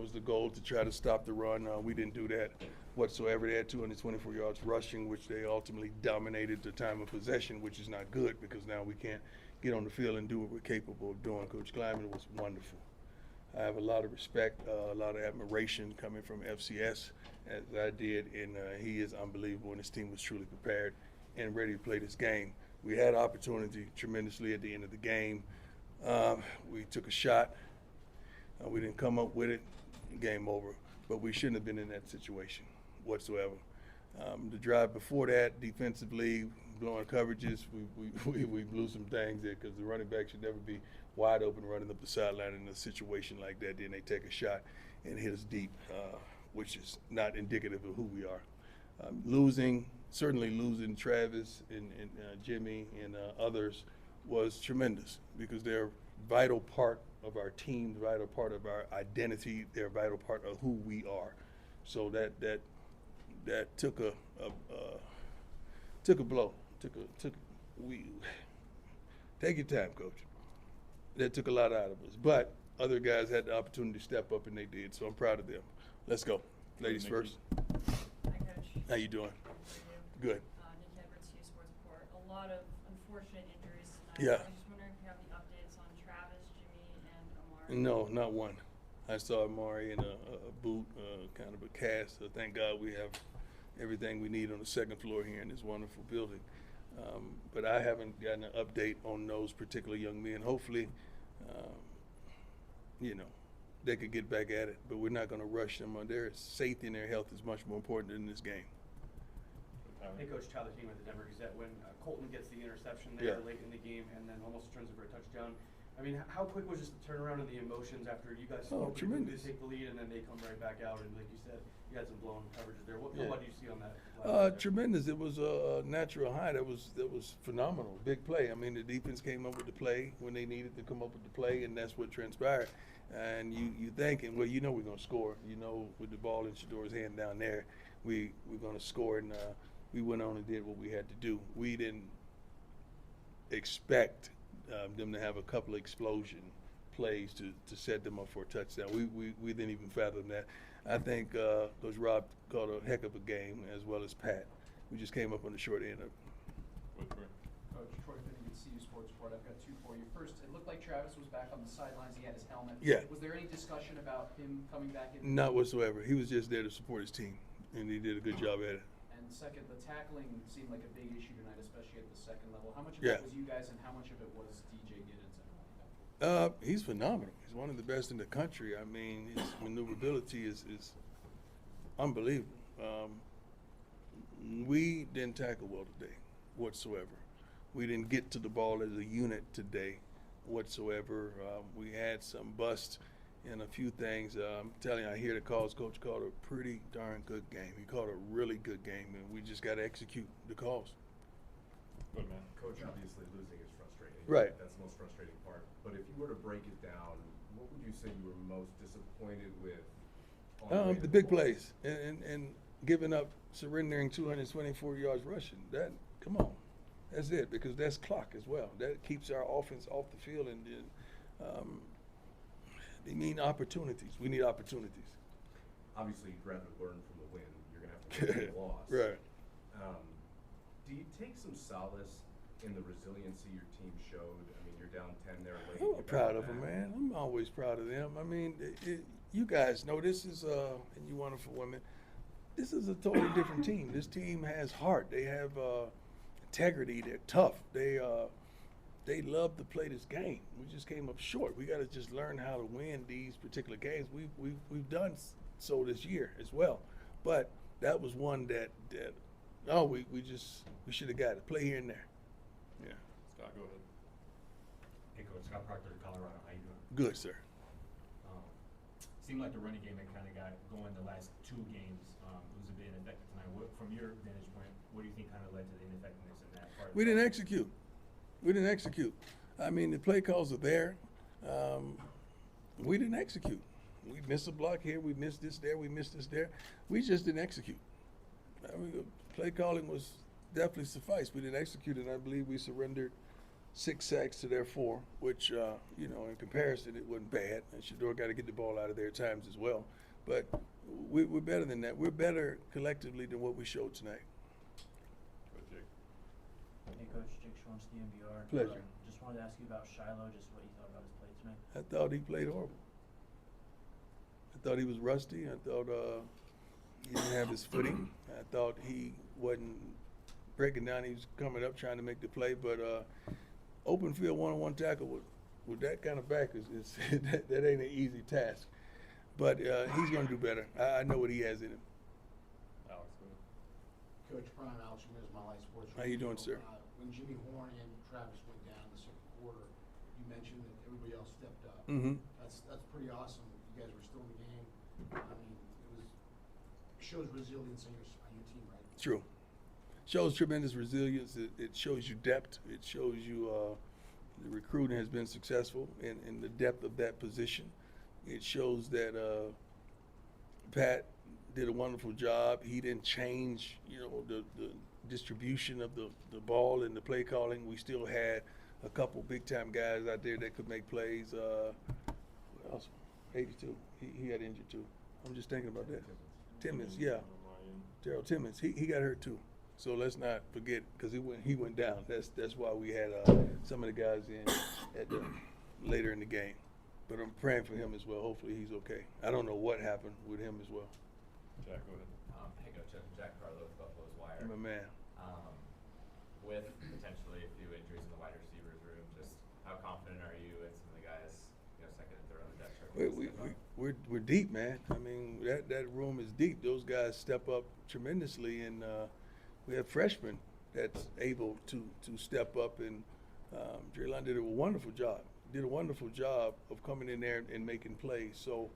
It was the goal to try to stop the run. We didn't do that whatsoever. They had 224 yards rushing, which they ultimately dominated the time of possession, which is not good because now we can't get on the field and do what we're capable of doing. Coach Kleiman was wonderful. I have a lot of respect, a lot of admiration coming from FCS, as I did, and he is unbelievable, and his team was truly prepared and ready to play this game. We had opportunity tremendously at the end of the game. We took a shot. We didn't come up with it. Game over. But we shouldn't have been in that situation whatsoever. The drive before that, defensively, blowing coverages, we blew some things there because the running back should never be wide open running up the sideline in a situation like that. Then they take a shot and hit us deep, which is not indicative of who we are. Certainly losing Travis and Jimmy and others was tremendous because they're a vital part of our team, vital part of our identity. They're a vital part of who we are. So that took a blow. Take your time, coach. That took a lot out of us. But other guys had the opportunity to step up and they did. So I'm proud of them. Let's go. Ladies first. Hi, Coach. How you doing? Good. Nick Edwards, Hughes Sports Report. A lot of unfortunate injuries tonight. Yeah. I was just wondering if you have the updates on Travis, Jimmy, and Amari. No, not one. I saw Amari in a boot, kind of a cast. So thank God we have everything we need on the second floor here in this wonderful building. But I haven't gotten an update on those particular young men. Hopefully, they could get back at it. But we're not going to rush them. Their safety and their health is much more important in this game. Hey, Coach, Tyler King with the Denver Gazette. When Colton gets the interception there Yeah. late in the game and then almost turns it for a touchdown, I mean, how quick was just the turnaround and the emotions after you guys Tremendous. take the lead and then they come right back out? And like you said, you had some blown coverages there. What do you see on that? Tremendous. It was a natural high. That was phenomenal. Big play. I mean, the defense came up with the play when they needed to come up with the play, and that's what transpired. And you thinking, well, we're going to score. With the ball in Shador's hand down there, we're going to score. And we went on and did what we had to do. We didn't expect them to have a couple of explosion plays to set them up for a touchdown. We didn't even fathom that. I think Coach Rob called a heck of a game, as well as Pat. We just came up on the short end of it. Coach, Troy Finnegan, CU Sports Report. I've got two for you. First, it looked like Travis was back on the sidelines. He had his helmet. Yeah. Was there any discussion about him coming back in? Not whatsoever. He was just there to support his team, and he did a good job at it. And second, the tackling seemed like a big issue tonight, especially at the second level. How much of Yeah. that was you guys, and how much of it was DJ Giddens? He's phenomenal. He's one of the best in the country. I mean, his maneuverability is unbelievable. We didn't tackle well today whatsoever. We didn't get to the ball as a unit today whatsoever. We had some busts in a few things. I'm telling you, I hear the calls. Coach called a pretty darn good game. He called a really good game, and we just got to execute the calls. Good man. Coach, obviously losing is frustrating. Right. That's the most frustrating part. But if you were to break it down, what would you say you were most disappointed with? The big plays and giving up, surrendering 224 yards rushing. Come on, that's it, because that's clock as well. That keeps our offense off the field, and they mean opportunities. We need opportunities. Obviously, you'd rather learn from the win. You're going to have to learn from the loss. Right. Do you take some solace in the resiliency your team showed? I mean, you're down 10 there late. I'm proud of them, man. I'm always proud of them. I mean, you guys know this is, and you wonderful women, this is a totally different team. This team has heart. They have integrity. They're tough. They love to play this game. We just came up short. We got to just learn how to win these particular games. We've done so this year as well, but that was one that we should have got it. Play here and there. Yeah. Scott, go ahead. Hey, Coach. Scott Proctor, Colorado. How you doing? Good, sir. Seemed like the running game had kind of got going the last two games. It was a bit ineffective tonight. From your vantage point, what do you think kind of led to the ineffectiveness in that part? We didn't execute. I mean, the play calls are there. We didn't execute. We missed a block here. We missed this there. We missed this there. We just didn't execute. I mean, play calling was definitely suffice. We didn't execute, and I believe we surrendered 6 sacks to their 4, which, you know, in comparison, it wasn't bad. And Shador got to get the ball out of there at times as well. But we're better than that. We're better collectively than what we showed tonight. Hey Coach, Jake Schwartz, DMVR. Pleasure. Just wanted to ask you about Shiloh, just what you thought about his play tonight. I thought he played horrible. I thought he was rusty. I thought he didn't have his footing. I thought he wasn't breaking down. He was coming up trying to make the play, but open field one-on-one tackle with that kind of back is that ain't an easy task. But he's going to do better. I know what he has in him. Alex, go ahead. Coach Prime, Alex Ramirez, My Life Sports. How you doing, sir? When Jimmy Horn and Travis went down in the second quarter, you mentioned that everybody else stepped up. Mm-hmm. That's pretty awesome. You guys were still in the game. I mean, it shows resilience on your team, right? True. Shows tremendous resilience. It shows you depth. It shows you the recruiting has been successful in the depth of that position. It shows that Pat did a wonderful job. He didn't change, you know, the distribution of the ball and the play calling. We still had a couple big-time guys out there that could make plays. What else? 82. He got injured, too. I'm just thinking about that. Timmons, yeah. Daryl Timmons. He got hurt, too. So let's not forget, because he went down. That's why we had some of the guys in later in the game. But I'm praying for him as well. Hopefully he's okay. I don't know what happened with him as well. Jack, go ahead. Hey Coach, Jack Carlo with Buffalo's Wire. My man. With potentially a few injuries in the wide receivers room, just how confident are you in some of the guys, you know, second and third on the depth chart? We're deep, man. I mean, that room is deep. Those guys step up tremendously, and we have freshmen that's able to step up. And Draylon did a wonderful job. Did a wonderful job of coming in there and making plays. So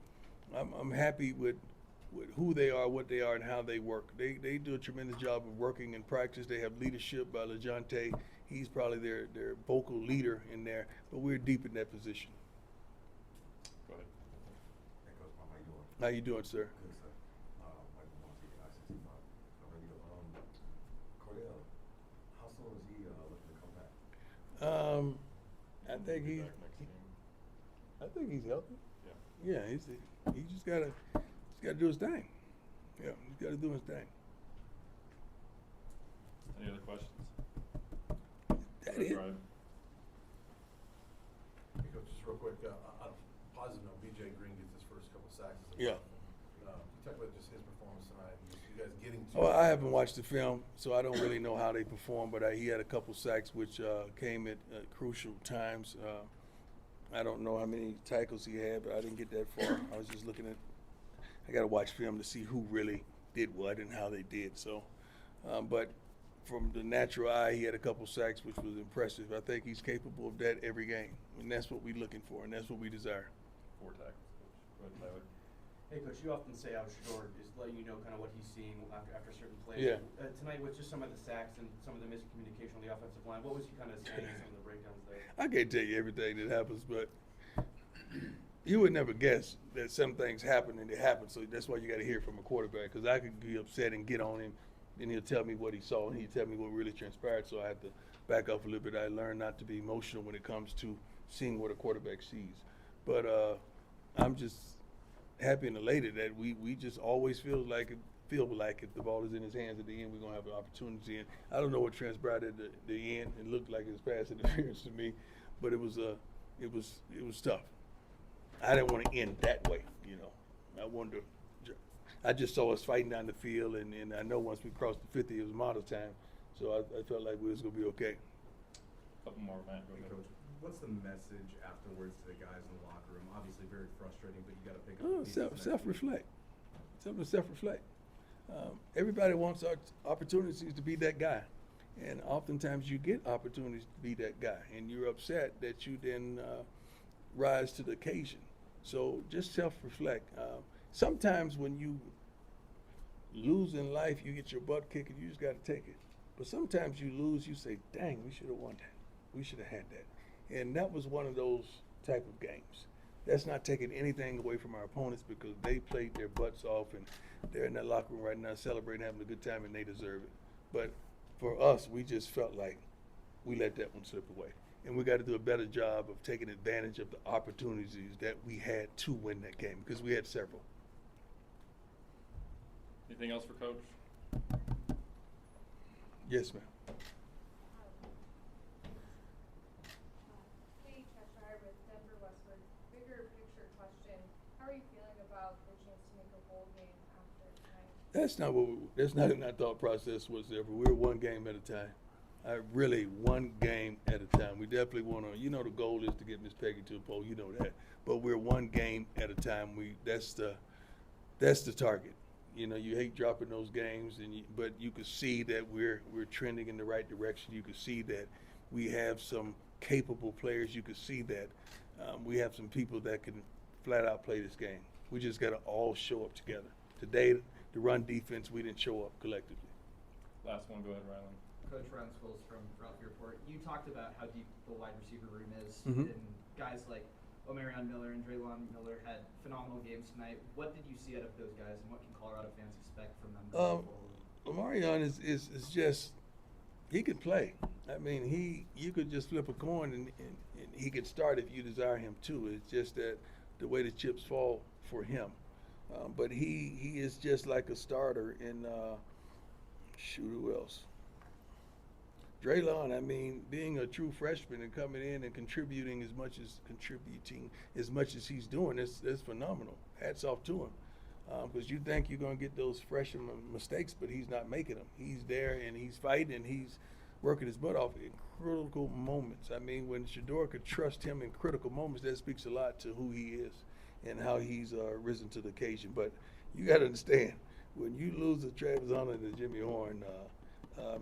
I'm happy with who they are, what they are, and how they work. They do a tremendous job of working in practice. They have leadership by LeJontay. He's probably their vocal leader in there, but we're deep in that position. Go ahead. Hey, Coach, how you doing? How you doing, sir? Good, sir. Michael Monty, I-65. How are you? Cordell, how soon is he looking to come back? I think he's healthy. Yeah. Yeah, he just gotta do his thing. Yeah, he's gotta do his thing. Any other questions? That it. Brian? Hey, Coach, just real quick, on a positive note, BJ Green gets his first couple sacks. Yeah. You talk about just his performance tonight, and just you guys getting to. Oh, I haven't watched the film, so I don't really know how they perform. But he had a couple sacks, which came at crucial times. I don't know how many tackles he had, but I didn't get that far. I was just looking at. I got to watch film to see who really did what and how they did. So, but from the natural eye, he had a couple sacks, which was impressive. I think he's capable of that every game, and that's what we're looking for, and that's what we desire. 4 tackles, Coach. Go ahead, Tyler. Hey Coach, you often say how Shador is letting you know kind of what he's seeing after certain plays. Yeah. Tonight with just some of the sacks and some of the miscommunication on the offensive line, what was he kind of saying in some of the breakdowns there? I can't tell you everything that happens, but you would never guess that some things happen and they happen. So that's why you got to hear from a quarterback, because I could be upset and get on him, and he'll tell me what he saw, and he'll tell me what really transpired. So I have to back up a little bit. I learned not to be emotional when it comes to seeing what a quarterback sees. But I'm just happy and elated that we just always feel like if the ball is in his hands at the end, we're gonna have an opportunity. And I don't know what transpired at the end. It looked like it was pass interference to me, but it was tough. I didn't want to end that way, you know. I just saw us fighting down the field, and I know once we crossed the 50, it was model time, so I felt like we was gonna be okay. Couple more, Matt. Go Hey, ahead. Coach, what's the message afterwards to the guys in the locker room? Obviously very frustrating, but you got to pick up the pieces next week. Self-reflect. Something to self-reflect. Everybody wants opportunities to be that guy, and oftentimes you get opportunities to be that guy, and you're upset that you didn't rise to the occasion. So just self-reflect. Sometimes when you lose in life, you get your butt kicked, and you just got to take it. But sometimes you lose, you say, dang, we should have won that. We should have had that. And that was one of those type of games. That's not taking anything away from our opponents, because they played their butts off, and they're in that locker room right now celebrating, having a good time, and they deserve it. But for us, we just felt like we let that one slip away. and we got to do a better job of taking advantage of the opportunities that we had to win that game, because we had several. Anything else for Coach? Yes, ma'am. Katie Cheshire with Denver Westwood. Bigger picture question. How are you feeling about the chance to make a bowl game after tonight? That's not in our thought process whatsoever. We're one game at a time. Really one game at a time. We definitely want to, the goal is to get Miss Peggy to the pole, you know that. But we're one game at a time. That's the target. You hate dropping those games, but you can see that we're trending in the right direction. You can see that we have some capable players. You can see that we have some people that can flat out play this game. We just got to all show up together. Today, the run defense, we didn't show up collectively. Last one, go ahead, Rylan. Coach Ryan Schools from Philadelphia Report. You talked about how deep the wide receiver room is, Mhm. and guys like Omarion Miller and Draylon Miller had phenomenal games tonight. What did you see out of those guys, and what can Colorado fans expect from them going forward? Omarion is just, he could play. I mean, you could just flip a coin and he could start if you desire him to. It's just that the way the chips fall for him. But he is just like a starter in, who else? Draylon, being a true freshman and coming in and contributing as much as he's doing, it's phenomenal. Hats off to him. Because you think you're going to get those freshman mistakes, but he's not making them. He's there and he's fighting and he's working his butt off in critical moments. When Shedeur could trust him in critical moments, that speaks a lot to who he is and how he's risen to the occasion. But you got to understand, when you lose to Travis Hunter and to Jimmy Horn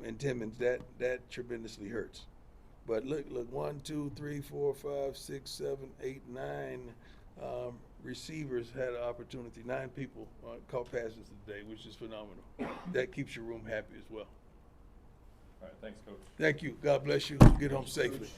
and Timmons, that tremendously hurts. But look, 1, 2, 3, 4, 5, 6, 7, 8, 9 receivers had an opportunity. 9 people caught passes today, which is phenomenal. That keeps your room happy as well. All right, thanks, Coach. Thank you. God bless you. Get home safely.